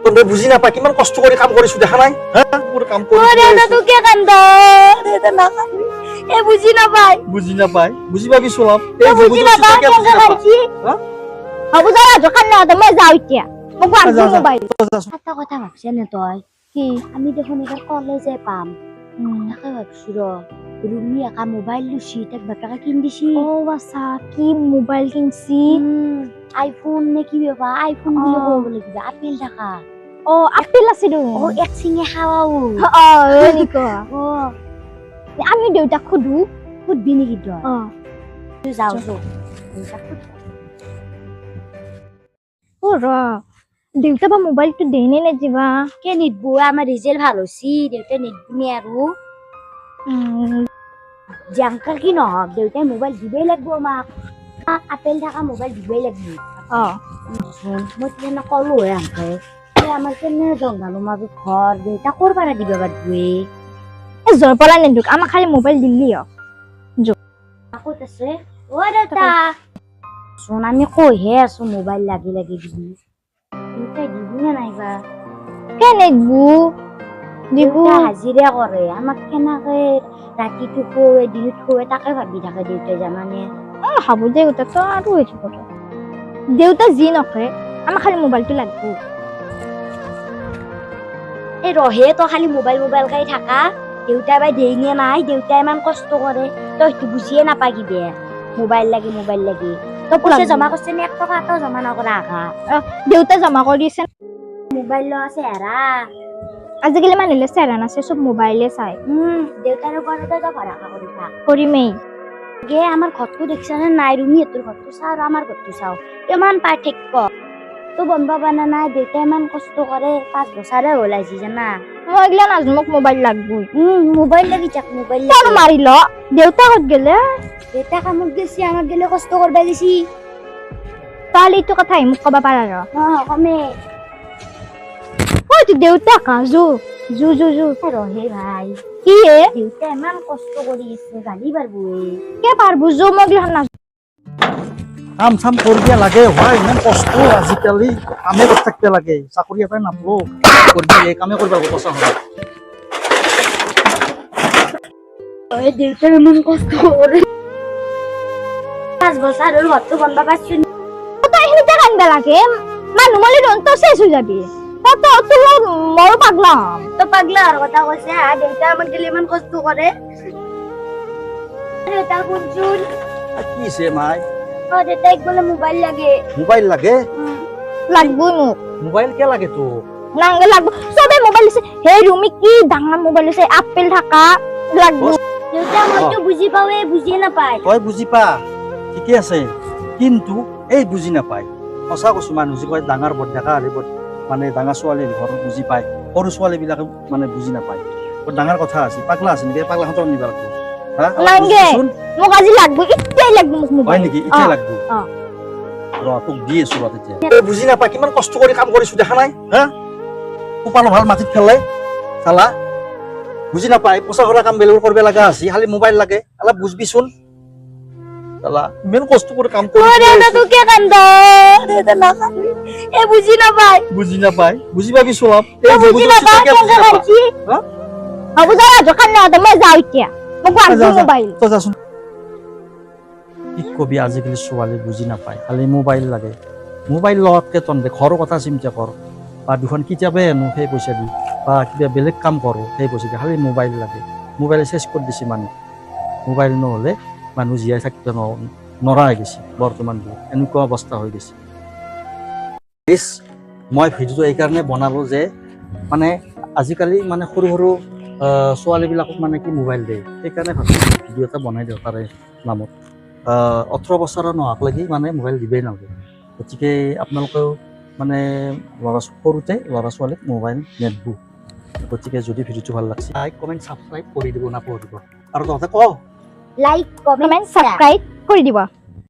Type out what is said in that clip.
তোমৰা বুঝি না পাই কিমান কষ্ট কৰে কাম কৰিছো দেখা নাই হ্যাঁ পুৰো কাম কৰি দেউতা তো কে কান্দ দেউতা না কান্দি এ বুঝি না পাই বুঝি পাবি চলাম এই বুঝি না পাই কে কান্দি হ্যাঁ বাবু যারা যখন না তো মই যাও এতিয়া মোক আনছো যা, যা। মোবাইল একটা কথা ভাবছ না তুই কি আমি দেখুন এবার কলেজে পাম তাকে ভাবছি রুমি একা মোবাইল লুছি তাক বাপাকে কিন দিছি ও বাসা কি মোবাইল কিনছি আইফোন নে কি বাবা আইফোন বলে বলে কিবা আপেল টাকা ও আপেল আছে দু ও এক সিঙে খাওয়াও নিকো ও আমি দেউতাক খুদু খুদবি নেকি তুই যাও ও র দেউতা বা মোবাইলটো দেনে নে দিবা কে নিদবো আমার রিজাল্ট ভালো হইছি দেউতা নিদবি আৰু জাঙ্কাল কি নহক দেউতাই মোবাইল দিবই লাগবো আমাক আপেল থাকা মোবাইল দিবই লাগবো মই তেনে কলো আনকে আমার কেনে জংঘালৰ মাজত ঘৰ দেউতা কৰবাৰা দিবা বাদবে জৰ পলা নেদুক আমাক খালি মোবাইল দিলি ক'ত আছে ও দেউতা শোন আমি কইহে আছো মোবাইল লাগি লাগি দিবি দেউতাই দিবি না নাইবা কে নেদবো দিবু হাজিৰা কৰে আমাক কেনেকে ৰাতিটো খুৱে দিনত খুৱে তাকে ভাবি থাকে দেউতাই জানানে হাবু দেউতা তো আৰু হৈ থাকিব দেউতা যি নকৰে আমাক খালি মোবাইলটো লাগবো এই ৰহে তো খালি মোবাইল গাই থাকা দেউতা বাই দেইনে নাই দেউতা ইমান কষ্ট কৰে তইতো বুজিয়ে নাপাগিবে মোবাইল লাগি তো পইচা জমা কৰিছে নে 1 টকা তো জমা নকৰা আকা দেউতা জমা কৰিছে মোবাইল ল আছে এৰা আজিকালি মানুহে চেৰা নাছে সব মোবাইলে চাই দেউতাৰ ঘৰতে তো ভাড়া কৰিমেই গে আমাৰ ঘৰটো দেখছানে নাই ৰুমি তোৰ ঘৰটো চাও আৰু আমাৰ ঘৰটো চাও ইমান পাৰ্থক্য তো বন্ধ বানা নাই দেউতা ইমান কষ্ট কৰে 5 বছৰে হ'ল আজি জানা মই গলা নাজ মোক মোবাইল লাগবো মোবাইল লাগি যাক মোবাইল লাগি মাৰিল দেউতা ক'ত গেলে দেউতা কামত গেছি আমাক গেলে কষ্ট কৰবা দিছি তাহলে এইটো কথাই মোক কবা পাৰা ৰ কমে ওই দেউতা কাজু জু ৰহে ভাই কি হে দেউতা ইমান কষ্ট কৰি আছে গালি পাৰবো কে পাৰবো জো মই না কাম চাম কৰিবা লাগে হয় ইমান কষ্ট আজিকালি কামে কৰি থাকিব লাগে চাকৰি এটাই নাপলো কৰিবা এই কামে কৰিবা পইচা হয় ওই দেউতা ইমান কষ্ট কৰে 5 বছৰ হ'ল ঘৰটো বন্ধ পাইছো তো এখিনিতে কান্দা লাগে মানুহ মলে ৰন তো শেষ হৈ যাবি তো মর পাগলা তো পাগলা আর কথা কইছে দেউতা আমাক দিলে ইমান কষ্ট করে দেউতা কোনচুল কি সে মাই ও দেউতা বলে মোবাইল লাগে লাগবো মোক মোবাইল কে লাগে তো নাঙ্গে লাগবো সবে মোবাইল আছে হে রুমি কি ডাঙৰ মোবাইল আছে আপেল থাকা লাগবো দেউতা মই তো বুজি পাওয়ে বুজি না পায় তই বুজি পা ঠিকই আছে কিন্তু এই বুজি না পায় সঁচা কৈছো মানুহ যি কয় ডাঙৰ বড দেখা আৰে মানে ডাঙৰ ছোৱালী ঘৰত বুজি পায় সৰু ছোৱালী বিলাকে মানে বুজি নাপায় ডাঙৰ কথা আছে পাগলা আছে নেকি পাগলা হতৰ নিবা লাগবো নাঙ্গে মোক আজি লাগবো ইত্যাই লাগবো মোক মোবাইল হয় নেকি ইত্যাই লাগবো ৰ তোক দি আছো ৰ তেতিয়া এই বুজি নাপায় কিমান কষ্ট কৰি কাম কৰিছো দেখা নাই হ্যাঁ কুপালো ভাল মাটিত ফেলাই চালা বুজি নাপায় পইচা ঘৰৰ কাম বেলেগ কৰিব লগা আছে খালি মোবাইল লাগে অলপ বুজবিচোন চালা ইমান কষ্ট কৰি কাম কৰিছো দেউতা তো কে কান্দ দেউতা না কান্দি এ বুজি নাপায় বুজি পাবি চলাম এই বুজি নাপায় কে কান্দি হ্যাঁ বাবু যারা যখন না তো মই যাও এতিয়া মোক আনছো মোবাইল তো যাচোন কি কবি আজিকালি ছোৱালী বুজি নাপায় খালি মোবাইল লাগে মোবাইল লওঁতে তন্দে ঘৰৰ কথা চিন্তা কৰ বা দুখন কিতাপে আনো সেই পইচা দি বা কিবা বেলেগ কাম কৰোঁ সেই পইচা দি খালি মোবাইল লাগে মোবাইলে চেছ কৰি দিছে মানুহ মোবাইল নহ'লে মানুহ জীয়াই থাকিব নৰা হৈ গৈছে বৰ্তমান এনেকুৱা অৱস্থা হৈ গৈছে মই ভিডিঅ'টো এইকাৰণে বনালোঁ যে মানে আজিকালি মানে সৰু সৰু ছোৱালীবিলাকক মানে কি মোবাইল দিয়ে সেইকাৰণে ভাবিছোঁ ভিডিঅ' এটা বনাই দিওঁ তাৰে নামত 18 বছৰৰ নোহোৱালৈকে মানে মোবাইল দিবই নালাগে গতিকে আপোনালোকেও মানে সৰুতে ল'ৰা ছোৱালীক মোবাইল নেদবো গতিকে যদি ভিডিঅ'টো ভাল লাগিছে লাইক কমেণ্ট ছাবস্ক্ৰাইব কৰি দিব নাপাহৰিব আৰু তহঁতে ক লাইক কমেন্ট সাবস্ক্ৰাইব কৰে দিবা।